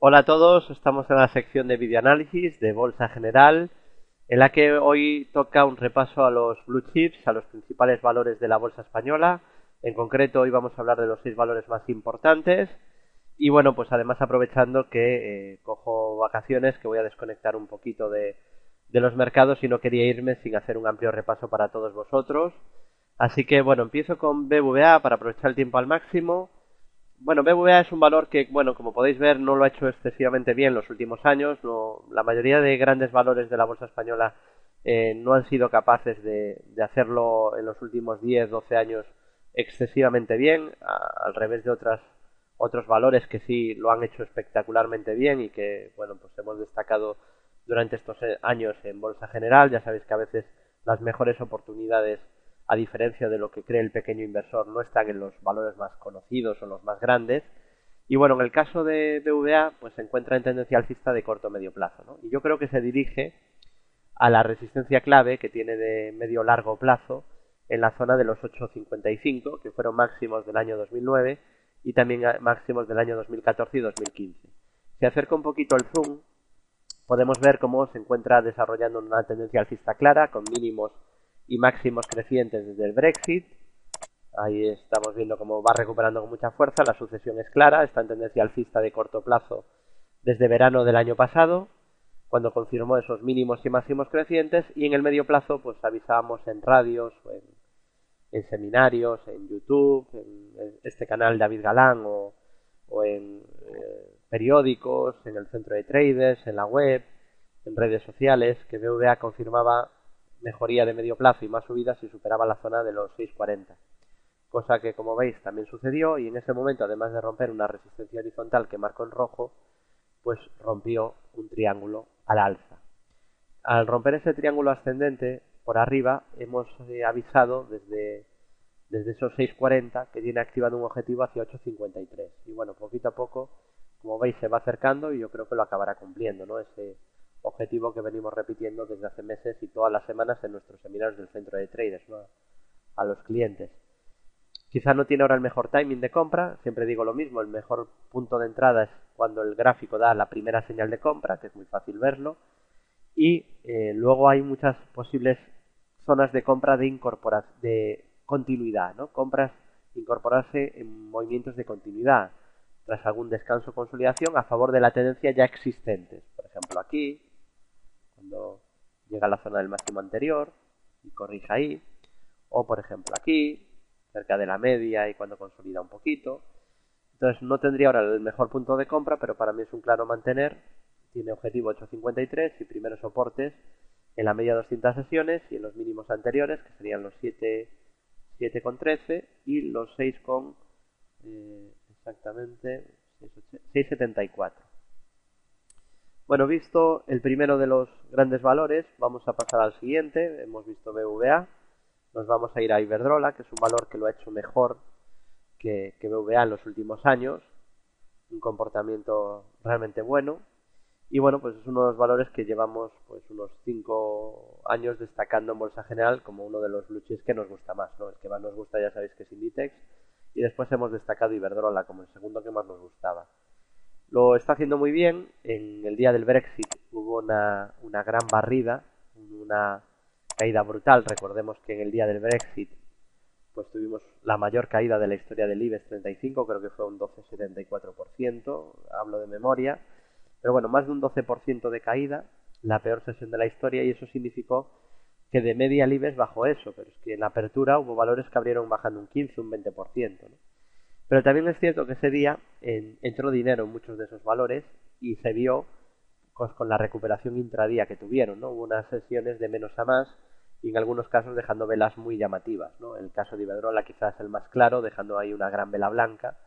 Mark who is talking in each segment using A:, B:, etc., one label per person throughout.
A: Hola a todos, estamos en la sección de videoanálisis de Bolsa General, en la que hoy toca un repaso a los blue chips, a los principales valores de la bolsa española. En concreto, hoy vamos a hablar de los 6 valores más importantes. Y bueno, pues además aprovechando que cojo vacaciones, que voy a desconectar un poquito de los mercados y no quería irme sin hacer un amplio repaso para todos vosotros. Así que bueno, empiezo con BBVA para aprovechar el tiempo al máximo. Bueno, BBVA es un valor que, bueno, como podéis ver, no lo ha hecho excesivamente bien los últimos años. La mayoría de grandes valores de la bolsa española no han sido capaces de hacerlo en los últimos 10, 12 años excesivamente bien, al revés de otros valores que sí lo han hecho espectacularmente bien y que, bueno, pues hemos destacado durante estos años en Bolsa General. Ya sabéis que a veces las mejores oportunidades, a diferencia de lo que cree el pequeño inversor, no están en los valores más conocidos o los más grandes. Y bueno, en el caso de BVA, pues se encuentra en tendencia alcista de corto o medio plazo, ¿no? Y yo creo que se dirige a la resistencia clave que tiene de medio largo plazo en la zona de los 8,55, que fueron máximos del año 2009 y también máximos del año 2014 y 2015. Si acerca un poquito el zoom, podemos ver cómo se encuentra desarrollando una tendencia alcista clara, con mínimos y máximos crecientes desde el Brexit. Ahí estamos viendo cómo va recuperando con mucha fuerza, la sucesión es clara, está en tendencia alcista de corto plazo desde verano del año pasado, cuando confirmó esos mínimos y máximos crecientes, y en el medio plazo pues avisábamos en radios, en seminarios, en YouTube, en este canal David Galán o en periódicos, en el centro de traders, en la web, en redes sociales, que BVA confirmaba mejoría de medio plazo y más subidas si superaba la zona de los 6,40. Cosa que, como veis, también sucedió, y en ese momento, además de romper una resistencia horizontal que marcó en rojo, pues rompió un triángulo al alza. Al romper ese triángulo ascendente por arriba, hemos avisado desde esos 6,40 que tiene activado un objetivo hacia 8,53. Y bueno, poquito a poco, como veis, se va acercando y yo creo que lo acabará cumpliendo, ¿no? Ese objetivo que venimos repitiendo desde hace meses y todas las semanas en nuestros seminarios del centro de traders, ¿no? A los clientes. Quizá no tiene ahora el mejor timing de compra, siempre digo lo mismo, el mejor punto de entrada es cuando el gráfico da la primera señal de compra, que es muy fácil verlo, y luego hay muchas posibles zonas de compra de continuidad, ¿no? Compras, incorporarse en movimientos de continuidad, tras algún descanso o consolidación a favor de la tendencia ya existentes. Por ejemplo, aquí, cuando llega a la zona del máximo anterior y corrige ahí, o por ejemplo aquí, cerca de la media y cuando consolida un poquito. Entonces no tendría ahora el mejor punto de compra, pero para mí es un claro mantener. Tiene objetivo 8,53 y primeros soportes en la media de 200 sesiones y en los mínimos anteriores, que serían los 7,13 y los 6, exactamente 6,74. Bueno, visto el primero de los grandes valores, vamos a pasar al siguiente. Hemos visto BVA. Nos vamos a ir a Iberdrola, que es un valor que lo ha hecho mejor que BVA en los últimos años. Un comportamiento realmente bueno. Y bueno, pues es uno de los valores que llevamos pues unos 5 años destacando en Bolsa General como uno de los blue chips que nos gusta más, ¿no? El que más nos gusta ya sabéis que es Inditex. Y después hemos destacado Iberdrola como el segundo que más nos gustaba. Lo está haciendo muy bien. En el día del Brexit hubo una gran barrida, una caída brutal. Recordemos que en el día del Brexit pues tuvimos la mayor caída de la historia del IBEX 35, creo que fue un 12,74%, hablo de memoria, pero bueno, más de un 12% de caída, la peor sesión de la historia, y eso significó que de media el IBEX bajó eso, pero es que en la apertura hubo valores que abrieron bajando un 15, un 20%, ¿no? Pero también es cierto que ese día entró dinero en muchos de esos valores y se vio pues, con la recuperación intradía que tuvieron, ¿no? Hubo unas sesiones de menos a más y en algunos casos dejando velas muy llamativas, ¿no? El caso de Iberdrola quizás el más claro, dejando ahí una gran vela blanca.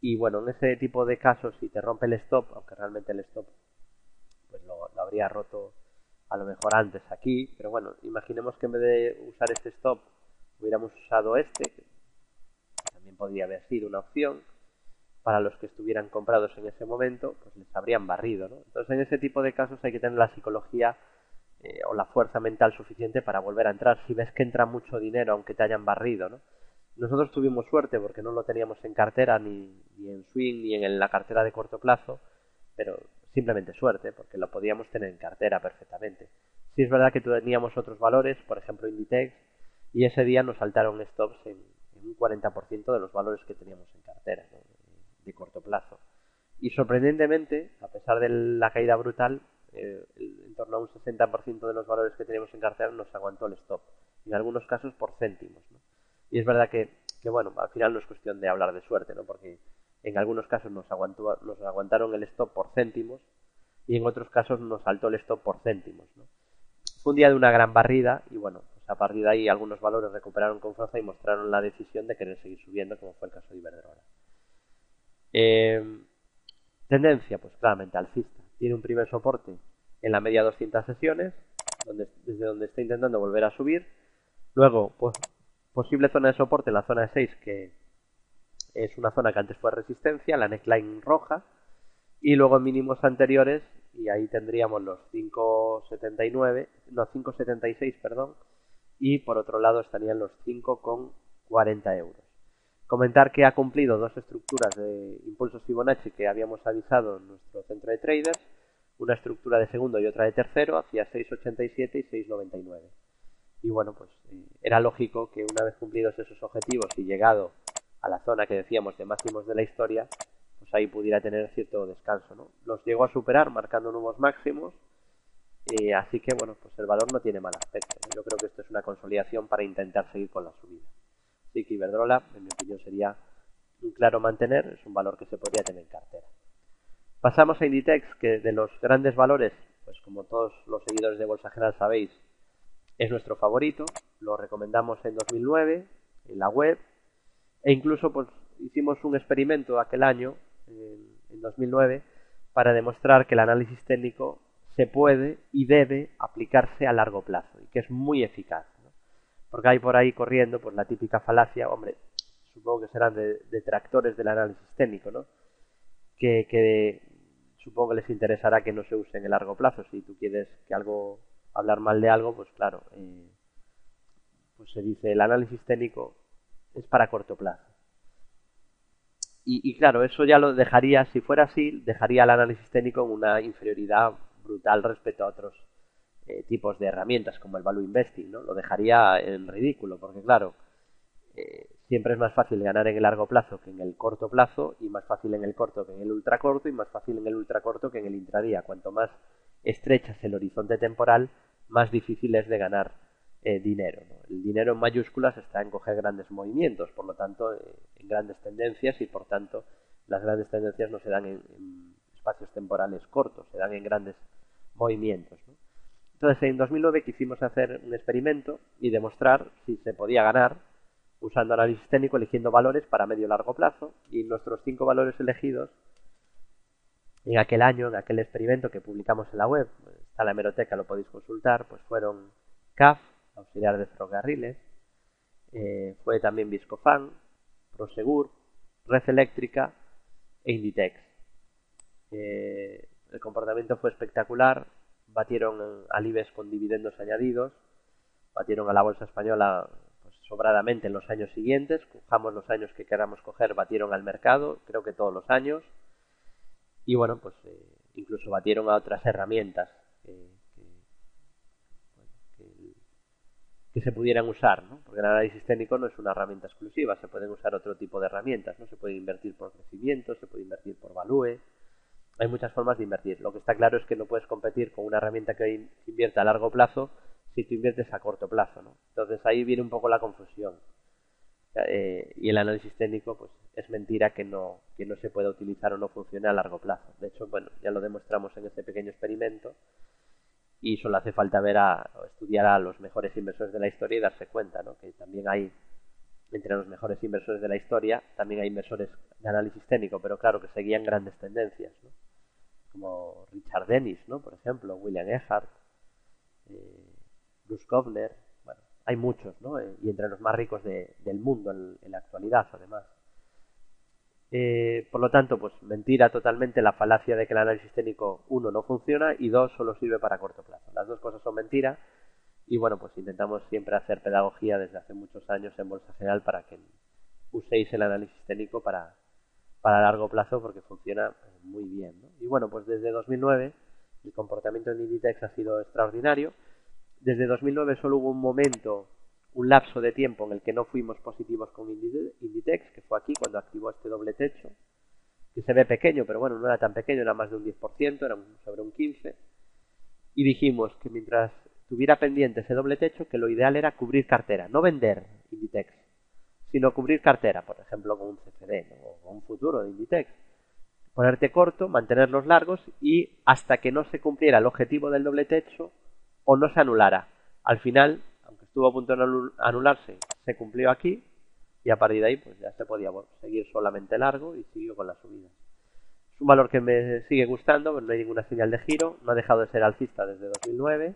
A: Y bueno, en ese tipo de casos, si te rompe el stop, aunque realmente el stop pues lo habría roto a lo mejor antes aquí, pero bueno, imaginemos que en vez de usar este stop hubiéramos usado este, que también podría haber sido una opción. Para los que estuvieran comprados en ese momento, pues les habrían barrido, ¿no? Entonces en ese tipo de casos hay que tener la psicología o la fuerza mental suficiente para volver a entrar. Si ves que entra mucho dinero aunque te hayan barrido, ¿no? Nosotros tuvimos suerte porque no lo teníamos en cartera ni en swing ni en la cartera de corto plazo, pero simplemente suerte, porque lo podíamos tener en cartera perfectamente. Sí es verdad que teníamos otros valores, por ejemplo Inditex, y ese día nos saltaron stops en un 40% de los valores que teníamos en cartera, ¿no? De corto plazo. Y sorprendentemente, a pesar de la caída brutal, en torno a un 60% de los valores que teníamos en cartera nos aguantó el stop, en algunos casos por céntimos, ¿no? Y es verdad que bueno, al final no es cuestión de hablar de suerte, ¿no? Porque en algunos casos nos aguantaron el stop por céntimos y en otros casos nos saltó el stop por céntimos, ¿no? Fue un día de una gran barrida y bueno, pues a partir de ahí algunos valores recuperaron con fuerza y mostraron la decisión de querer seguir subiendo, como fue el caso de Iberdrola. Tendencia, pues claramente alcista. Tiene un primer soporte en la media 200 sesiones, desde donde está intentando volver a subir. Luego, pues, posible zona de soporte en la zona de 6, que es una zona que antes fue resistencia, la neckline roja. Y luego mínimos anteriores, y ahí tendríamos los 5,79, no, 5,76, perdón. Y por otro lado estarían los 5,40 euros. Comentar que ha cumplido dos estructuras de impulsos Fibonacci que habíamos avisado en nuestro centro de traders, una estructura de segundo y otra de tercero, hacia 6,87 y 6,99. Y bueno, pues era lógico que una vez cumplidos esos objetivos y llegado a la zona que decíamos de máximos de la historia, pues ahí pudiera tener cierto descanso, ¿no? Los llegó a superar marcando nuevos máximos, así que bueno, pues el valor no tiene mal aspecto, ¿no? Yo creo que esto es una consolidación para intentar seguir con la subida. Así que Iberdrola, en mi opinión, sería un claro mantener, es un valor que se podría tener en cartera. Pasamos a Inditex, que de los grandes valores, pues como todos los seguidores de Bolsa General sabéis, es nuestro favorito, lo recomendamos en 2009, en la web, e incluso pues hicimos un experimento aquel año, en 2009, para demostrar que el análisis técnico se puede y debe aplicarse a largo plazo, y que es muy eficaz, ¿no? Porque hay por ahí corriendo pues la típica falacia, hombre, supongo que serán detractores del análisis técnico, ¿no? Que supongo que les interesará que no se use en el largo plazo. Si tú quieres que hablar mal de algo, pues claro, pues se dice el análisis técnico es para corto plazo. Y claro, eso ya lo dejaría, si fuera así, dejaría el análisis técnico en una inferioridad brutal respecto a otros tipos de herramientas como el value investing, ¿no? Lo dejaría en ridículo, porque claro, siempre es más fácil ganar en el largo plazo que en el corto plazo, y más fácil en el corto que en el ultracorto, y más fácil en el ultracorto que en el intradía. Cuanto más estrechas el horizonte temporal, más difícil es de ganar dinero, ¿no? El dinero en mayúsculas está en coger grandes movimientos, por lo tanto, en grandes tendencias, y por tanto las grandes tendencias no se dan en espacios temporales cortos, se dan en grandes movimientos, ¿no? Entonces, en 2009 quisimos hacer un experimento y demostrar si se podía ganar usando análisis técnico, eligiendo valores para medio y largo plazo, y nuestros 5 valores elegidos en aquel año, en aquel experimento que publicamos en la web, está en la hemeroteca, lo podéis consultar, pues fueron CAF, auxiliar de ferrocarriles, fue también Viscofan, Prosegur, Red Eléctrica e Inditex. El comportamiento fue espectacular, batieron al IBEX con dividendos añadidos, batieron a la bolsa española pues sobradamente en los años siguientes, cojamos los años que queramos coger, batieron al mercado, creo que todos los años, y bueno, pues incluso batieron a otras herramientas que se pudieran usar, ¿no? Porque el análisis técnico no es una herramienta exclusiva, se pueden usar otro tipo de herramientas, ¿no? Se puede invertir por crecimiento, se puede invertir por value, hay muchas formas de invertir. Lo que está claro es que no puedes competir con una herramienta que invierta a largo plazo si tú inviertes a corto plazo, ¿no? Entonces ahí viene un poco la confusión. Y el análisis técnico pues es mentira que no se pueda utilizar o no funcione a largo plazo. De hecho, bueno, ya lo demostramos en este pequeño experimento, y solo hace falta estudiar a los mejores inversores de la historia y darse cuenta, ¿no? Que también hay, entre los mejores inversores de la historia, también hay inversores de análisis técnico, pero claro, que seguían grandes tendencias, ¿no? Como Richard Dennis, ¿no? Por ejemplo, William Ehart, Bruce Kovner, bueno, hay muchos, ¿no? Y entre los más ricos del mundo en la actualidad, además. Por lo tanto, pues mentira totalmente la falacia de que el análisis técnico, 1, no funciona, y 2, solo sirve para corto plazo. Las dos cosas son mentira, y bueno, pues intentamos siempre hacer pedagogía desde hace muchos años en Bolsa General para que uséis el análisis técnico para para largo plazo porque funciona muy bien, ¿no? Y bueno, pues desde 2009 el comportamiento en Inditex ha sido extraordinario. Desde 2009 solo hubo un momento, un lapso de tiempo en el que no fuimos positivos con Inditex, que fue aquí cuando activó este doble techo, que se ve pequeño, pero bueno, no era tan pequeño, era más de un 10%, era sobre un 15%, y dijimos que mientras tuviera pendiente ese doble techo, que lo ideal era cubrir cartera, no vender Inditex, sino cubrir cartera, por ejemplo, con un CFD, ¿no? O con un futuro de Inditex. Ponerte corto, mantenerlos largos y hasta que no se cumpliera el objetivo del doble techo o no se anulara. Al final, aunque estuvo a punto de anularse, se cumplió aquí y a partir de ahí pues ya se podía seguir solamente largo y siguió con la subida. Es un valor que me sigue gustando, no hay ninguna señal de giro, no ha dejado de ser alcista desde 2009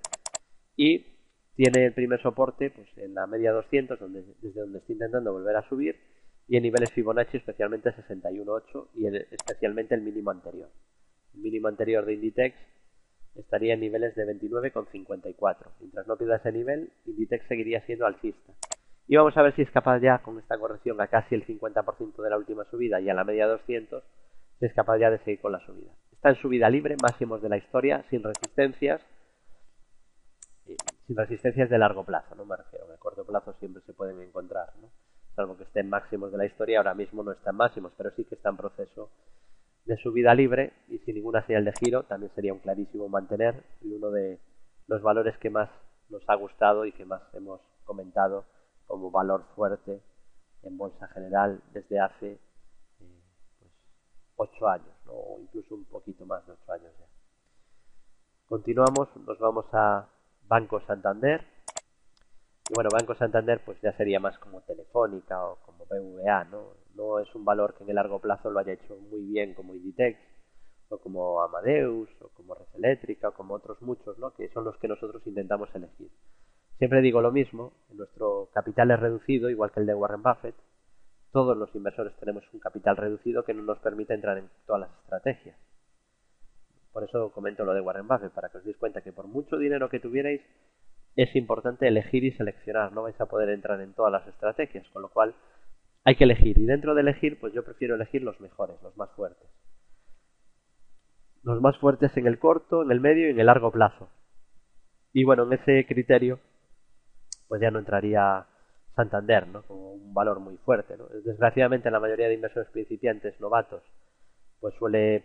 A: y tiene el primer soporte pues en la media 200, desde donde está intentando volver a subir, y en niveles Fibonacci especialmente 61.8 y especialmente el mínimo anterior. El mínimo anterior de Inditex estaría en niveles de 29,54. Mientras no pierda ese nivel, Inditex seguiría siendo alcista. Y vamos a ver si es capaz ya, con esta corrección a casi el 50% de la última subida y a la media 200, si es capaz ya de seguir con la subida. Está en subida libre, máximos de la historia, sin resistencias de largo plazo, no me refiero, a corto plazo siempre se pueden encontrar, ¿no? Salvo que estén máximos de la historia, ahora mismo no están máximos, pero sí que está en proceso de subida libre y sin ninguna señal de giro. También sería un clarísimo mantener, y uno de los valores que más nos ha gustado y que más hemos comentado como valor fuerte en Bolsa General desde hace 8 años, ¿no? O incluso un poquito más de 8 años ya. Continuamos, nos vamos a Banco Santander. Y bueno, Banco Santander pues ya sería más como Telefónica o como BVA, ¿no? No es un valor que en el largo plazo lo haya hecho muy bien como Inditex, o como Amadeus, o como Red Eléctrica, o como otros muchos, ¿no? Que son los que nosotros intentamos elegir. Siempre digo lo mismo, nuestro capital es reducido, igual que el de Warren Buffett. Todos los inversores tenemos un capital reducido que no nos permite entrar en todas las estrategias. Por eso comento lo de Warren Buffett, para que os deis cuenta que por mucho dinero que tuvierais, es importante elegir y seleccionar, no vais a poder entrar en todas las estrategias, con lo cual hay que elegir, y dentro de elegir, pues yo prefiero elegir los mejores, los más fuertes. Los más fuertes en el corto, en el medio y en el largo plazo. Y bueno, en ese criterio, pues ya no entraría Santander, ¿no? Como un valor muy fuerte, ¿no? Desgraciadamente la mayoría de inversores principiantes, novatos, pues suele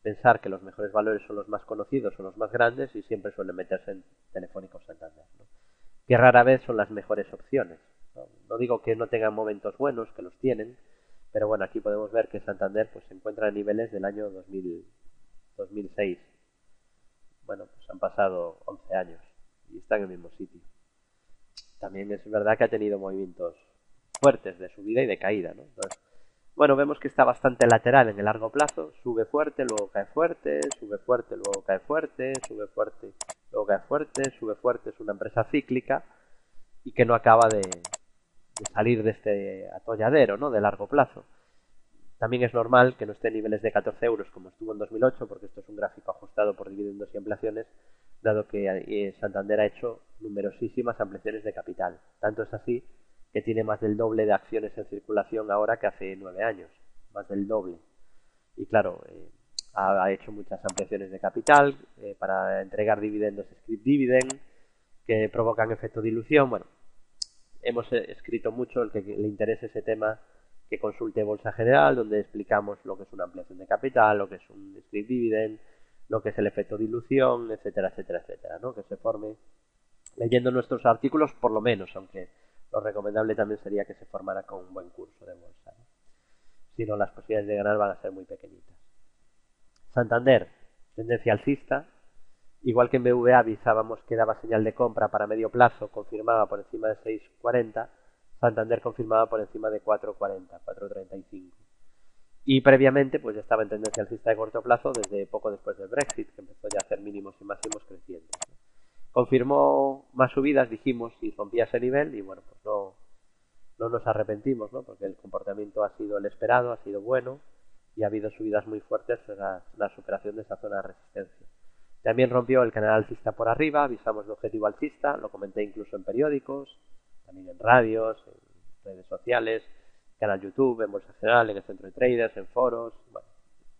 A: pensar que los mejores valores son los más conocidos o los más grandes y siempre suelen meterse en Telefónica o Santander, ¿no? Que rara vez son las mejores opciones, ¿no? No digo que no tengan momentos buenos, que los tienen, pero bueno, aquí podemos ver que Santander pues se encuentra en niveles del año 2006. Bueno, pues han pasado 11 años y está en el mismo sitio. También es verdad que ha tenido movimientos fuertes de subida y de caída, ¿no? Entonces, bueno, vemos que está bastante lateral en el largo plazo, sube fuerte, luego cae fuerte, sube fuerte, luego cae fuerte, sube fuerte, luego cae fuerte, sube fuerte. Es una empresa cíclica y que no acaba de salir de este atolladero, ¿no? De largo plazo. También es normal que no esté en niveles de 14 euros como estuvo en 2008, porque esto es un gráfico ajustado por dividendos y ampliaciones, dado que Santander ha hecho numerosísimas ampliaciones de capital. Tanto es así que tiene más del doble de acciones en circulación ahora que hace 9 años, más del doble. Y claro, ha hecho muchas ampliaciones de capital para entregar dividendos, scrip dividend, que provocan efecto dilución. Bueno, hemos escrito mucho, el que le interese ese tema, que consulte Bolsa General, donde explicamos lo que es una ampliación de capital, lo que es un scrip dividend, lo que es el efecto dilución, etcétera, etcétera, etcétera, ¿no? Que se forme leyendo nuestros artículos por lo menos, aunque lo recomendable también sería que se formara con un buen curso de bolsa, ¿no? Si no, las posibilidades de ganar van a ser muy pequeñitas. Santander, tendencia alcista. Igual que en BVA avisábamos que daba señal de compra para medio plazo, confirmaba por encima de 6,40, Santander confirmaba por encima de 4,40, 4,35. Y previamente pues ya estaba en tendencia alcista de corto plazo desde poco después del Brexit, que empezó ya a hacer mínimos y máximos crecientes, ¿no? Confirmó más subidas, dijimos, si rompía ese nivel, y bueno, pues no nos arrepentimos, ¿no? Porque el comportamiento ha sido el esperado, ha sido bueno, y ha habido subidas muy fuertes tras la superación de esa zona de resistencia. También rompió el canal alcista por arriba, avisamos de objetivo alcista, lo comenté incluso en periódicos, también en radios, en redes sociales, canal YouTube, en Bolsa General, en el centro de traders, en foros, bueno,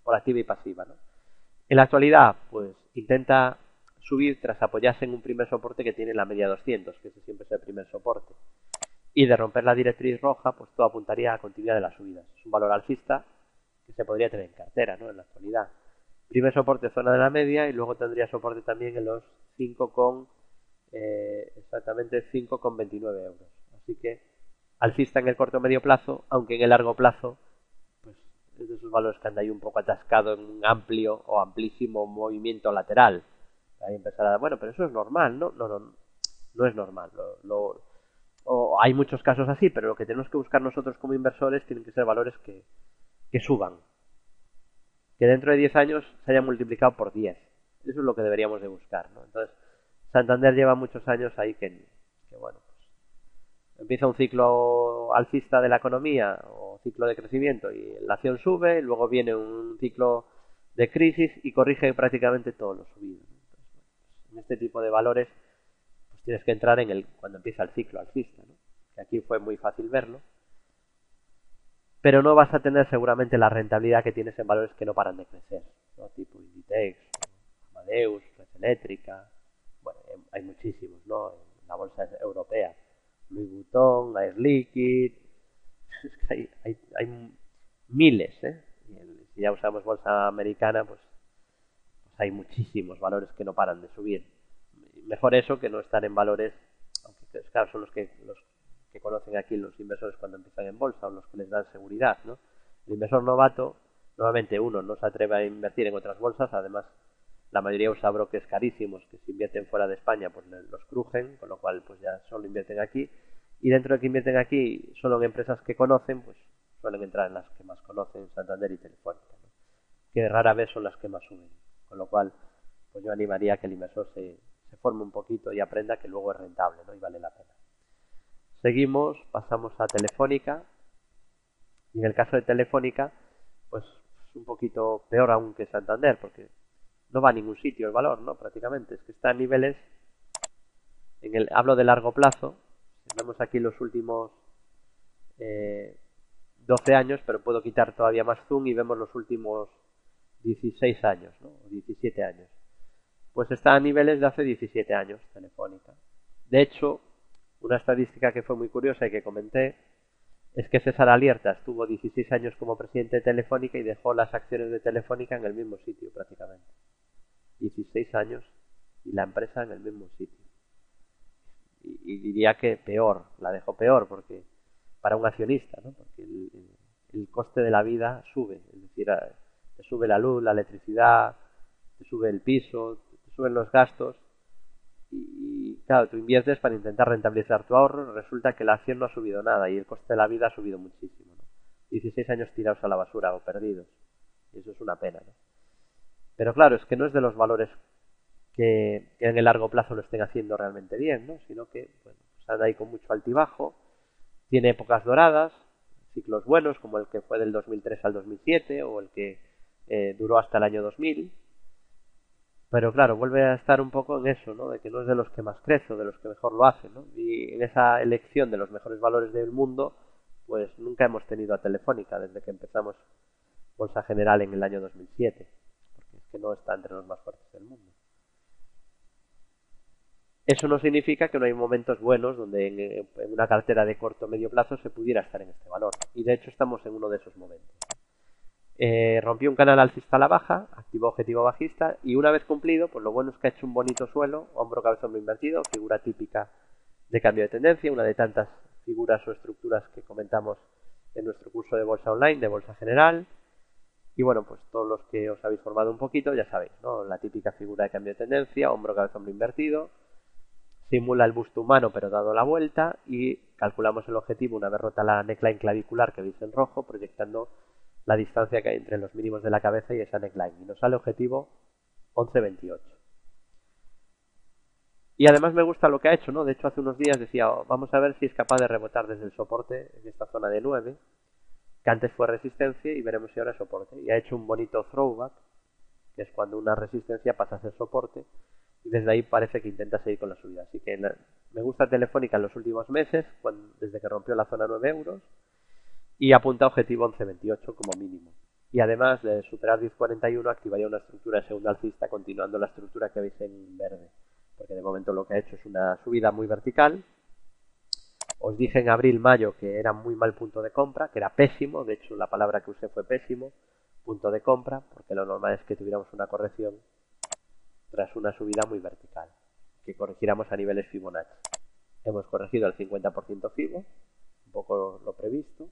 A: por activa y pasiva, ¿no? En la actualidad, pues intenta subir tras apoyarse en un primer soporte que tiene la media 200, que ese siempre es el primer soporte. Y de romper la directriz roja, pues todo apuntaría a continuidad de las subidas. Es un valor alcista que se podría tener en cartera, ¿no? En la actualidad. Primer soporte, zona de la media, y luego tendría soporte también en los 5 exactamente 5,29 euros. Así que alcista en el corto o medio plazo, aunque en el largo plazo pues es de esos valores que anda ahí un poco atascado en un amplio o amplísimo movimiento lateral. Ahí empezará, bueno, pero eso es normal, ¿no? No es normal. O hay muchos casos así, pero lo que tenemos que buscar nosotros como inversores tienen que ser valores que suban. Que dentro de 10 años se haya multiplicado por 10. Eso es lo que deberíamos de buscar, ¿no? Entonces, Santander lleva muchos años ahí que bueno, pues empieza un ciclo alcista de la economía o ciclo de crecimiento y la acción sube, luego viene un ciclo de crisis y corrige prácticamente todos los subidos. Entonces, pues, en este tipo de valores pues tienes que entrar cuando empieza el ciclo alcista, ¿no? Que aquí fue muy fácil verlo, pero no vas a tener seguramente la rentabilidad que tienes en valores que no paran de crecer, ¿no? Tipo Inditex, Amadeus, Red Eléctrica, bueno, hay muchísimos, ¿no? En la bolsa europea, Louis Vuitton, Air Liquide, hay miles, ¿eh? Y si ya usamos bolsa americana, pues hay muchísimos valores que no paran de subir. Mejor eso que no estar en valores, aunque claro, son los que conocen aquí los inversores cuando empiezan en bolsa o los que les dan seguridad, ¿no? El inversor novato, normalmente uno no se atreve a invertir en otras bolsas, además la mayoría usa brokers carísimos que si invierten fuera de España pues los crujen, con lo cual pues ya solo invierten aquí, y dentro de que invierten aquí solo en empresas que conocen, pues suelen entrar en las que más conocen, Santander y Telefónica, ¿no? Que rara vez son las que más suben, con lo cual pues yo animaría a que el inversor se forme un poquito y aprenda que luego es rentable, ¿no? Y vale la pena. Seguimos, pasamos a Telefónica, y en el caso de Telefónica pues es un poquito peor aún que Santander, porque no va a ningún sitio el valor, ¿no? Prácticamente, es que está en niveles, hablo de largo plazo, vemos aquí los últimos 12 años, pero puedo quitar todavía más zoom y vemos los últimos 16 años, ¿no? O 17 años. Pues está a niveles de hace 17 años, Telefónica. De hecho, una estadística que fue muy curiosa y que comenté es que César Alierta estuvo 16 años como presidente de Telefónica y dejó las acciones de Telefónica en el mismo sitio prácticamente. 16 años y la empresa en el mismo sitio. Y diría que peor, la dejó peor porque para un accionista, ¿no? Porque el coste de la vida sube, es decir, te sube la luz, la electricidad, te sube el piso, te suben los gastos y claro, tú inviertes para intentar rentabilizar tu ahorro, resulta que la acción no ha subido nada y el coste de la vida ha subido muchísimo, ¿no? 16 años tirados a la basura o perdidos, y eso es una pena, ¿no? Pero claro, es que no es de los valores que en el largo plazo lo estén haciendo realmente bien, ¿no? Sino que bueno, pues anda ahí con mucho altibajo, tiene épocas doradas, ciclos buenos como el que fue del 2003 al 2007 o el que duró hasta el año 2000, pero claro, vuelve a estar un poco en eso, ¿no? De que no es de los que más crece o de los que mejor lo hacen, ¿no? Y en esa elección de los mejores valores del mundo, pues nunca hemos tenido a Telefónica desde que empezamos Bolsa General en el año 2007, porque es que no está entre los más fuertes del mundo. Eso no significa que no hay momentos buenos donde en una cartera de corto o medio plazo se pudiera estar en este valor. Y de hecho estamos en uno de esos momentos. Rompió un canal alcista a la baja, activó objetivo bajista y una vez cumplido, pues lo bueno es que ha hecho un bonito suelo, hombro, cabeza, hombro invertido, figura típica de cambio de tendencia, una de tantas figuras o estructuras que comentamos en nuestro curso de bolsa online, de bolsa general. Y bueno, pues todos los que os habéis formado un poquito ya sabéis, ¿no? La típica figura de cambio de tendencia, hombro, cabeza, hombro invertido, simula el busto humano pero dado la vuelta y calculamos el objetivo una vez rota la neckline clavicular que veis en rojo, proyectando la distancia que hay entre los mínimos de la cabeza y esa neckline. Y nos sale objetivo 11.28. Y además me gusta lo que ha hecho, ¿no? De hecho, hace unos días decía, vamos a ver si es capaz de rebotar desde el soporte en esta zona de 9, que antes fue resistencia, y veremos si ahora es soporte. Y ha hecho un bonito throwback, que es cuando una resistencia pasa a ser soporte, y desde ahí parece que intenta seguir con la subida. Así que me gusta Telefónica en los últimos meses, desde que rompió la zona 9 euros, y apunta a objetivo 11.28 como mínimo. Y además de superar 10.41 activaría una estructura de segunda alcista continuando la estructura que veis en verde, porque de momento lo que ha hecho es una subida muy vertical. Os dije en abril-mayo que era muy mal punto de compra, que era pésimo, de hecho la palabra que usé fue pésimo, punto de compra, porque lo normal es que tuviéramos una corrección tras una subida muy vertical, que corrigiéramos a niveles Fibonacci. Hemos corregido al 50% Fibo, un poco lo previsto,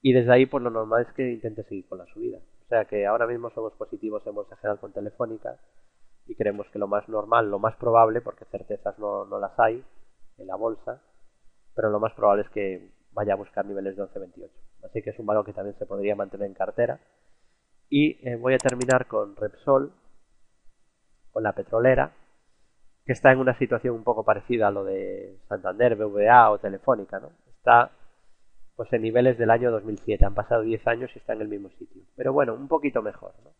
A: y desde ahí pues lo normal es que intente seguir con la subida. O sea que ahora mismo somos positivos en bolsa general con Telefónica y creemos que lo más normal, lo más probable, porque certezas no las hay en la bolsa, pero lo más probable es que vaya a buscar niveles de 11.28. Así que es un valor que también se podría mantener en cartera. Y voy a terminar con Repsol, con la petrolera, que está en una situación un poco parecida a lo de Santander, BBVA o Telefónica, ¿no? Está pues en niveles del año 2007, han pasado 10 años y está en el mismo sitio. Pero bueno, un poquito mejor, ¿no?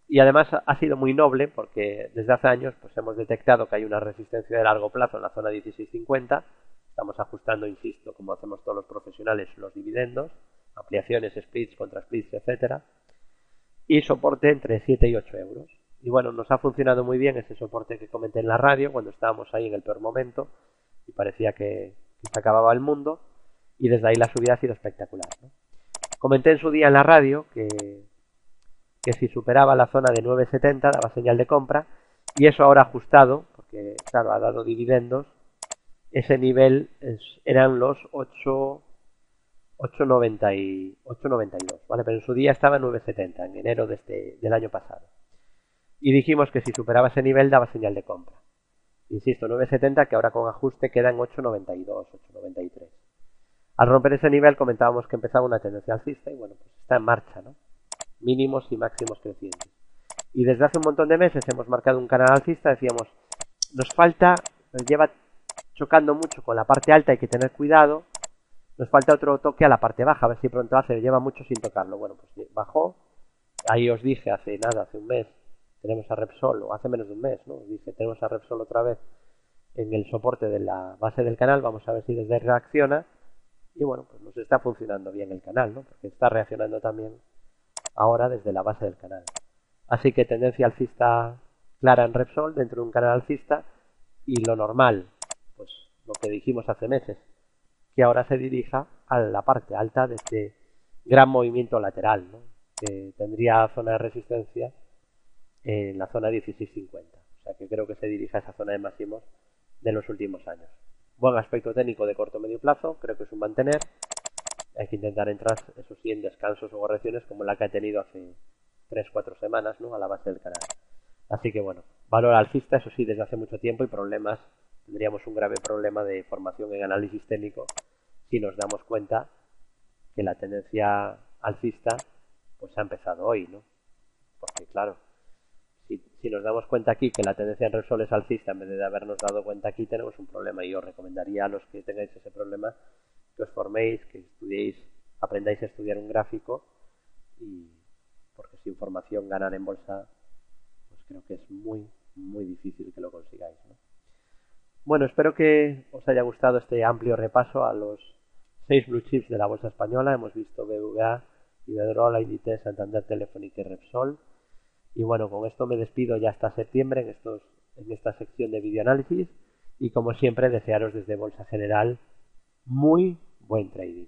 A: Y además ha sido muy noble porque desde hace años pues hemos detectado que hay una resistencia de largo plazo en la zona 16.50. Estamos ajustando, insisto, como hacemos todos los profesionales, los dividendos, ampliaciones, splits, contra splits, etcétera, y soporte entre 7 y 8 euros. Y bueno, nos ha funcionado muy bien ese soporte que comenté en la radio cuando estábamos ahí en el peor momento y parecía que se acababa el mundo, y desde ahí la subida ha sido espectacular, ¿no? Comenté en su día en la radio que si superaba la zona de 9.70 daba señal de compra, y eso ahora ajustado, porque claro, ha dado dividendos, ese nivel eran los 8.92, ¿vale? Pero en su día estaba en 9.70, en enero del año pasado. Y dijimos que si superaba ese nivel daba señal de compra. Insisto, 9.70, que ahora con ajuste queda en 8.92, 8.93. Al romper ese nivel comentábamos que empezaba una tendencia alcista y bueno, pues está en marcha, ¿no? Mínimos y máximos crecientes. Y desde hace un montón de meses hemos marcado un canal alcista, decíamos, nos lleva chocando mucho con la parte alta, hay que tener cuidado, nos falta otro toque a la parte baja, a ver si pronto lleva mucho sin tocarlo. Bueno, pues bajó, ahí os dije hace un mes, tenemos a Repsol, o hace menos de un mes, ¿no? Os dije, tenemos a Repsol otra vez en el soporte de la base del canal, vamos a ver si desde reacciona, y bueno, pues nos está funcionando bien el canal, ¿no? Porque está reaccionando también ahora desde la base del canal. Así que tendencia alcista clara en Repsol dentro de un canal alcista, y lo normal, pues lo que dijimos hace meses, que ahora se dirija a la parte alta de este gran movimiento lateral, ¿no? Que tendría zona de resistencia en la zona 16.50. O sea que creo que se dirige a esa zona de máximos de los últimos años. Buen aspecto técnico de corto o medio plazo, creo que es un mantener. Hay que intentar entrar, eso sí, en descansos o correcciones como la que ha tenido hace 3-4 semanas, ¿no? A la base del canal. Así que bueno, valor alcista, eso sí, desde hace mucho tiempo, y problemas, tendríamos un grave problema de formación en análisis técnico si nos damos cuenta que la tendencia alcista pues ha empezado hoy, ¿no? Porque claro, si nos damos cuenta aquí que la tendencia en Repsol es alcista en vez de habernos dado cuenta aquí, tenemos un problema, y os recomendaría a los que tengáis ese problema que os forméis, que estudiéis, aprendáis a estudiar un gráfico, y porque sin formación ganar en bolsa pues creo que es muy, muy difícil que lo consigáis, ¿no? Bueno, espero que os haya gustado este amplio repaso a los 6 blue chips de la bolsa española. Hemos visto BBVA, Iberdrola, Inditex, Santander, Telefónica y Repsol. Y bueno, con esto me despido ya hasta septiembre en esta sección de videoanálisis, y como siempre desearos desde Bolsa General muy buen trading.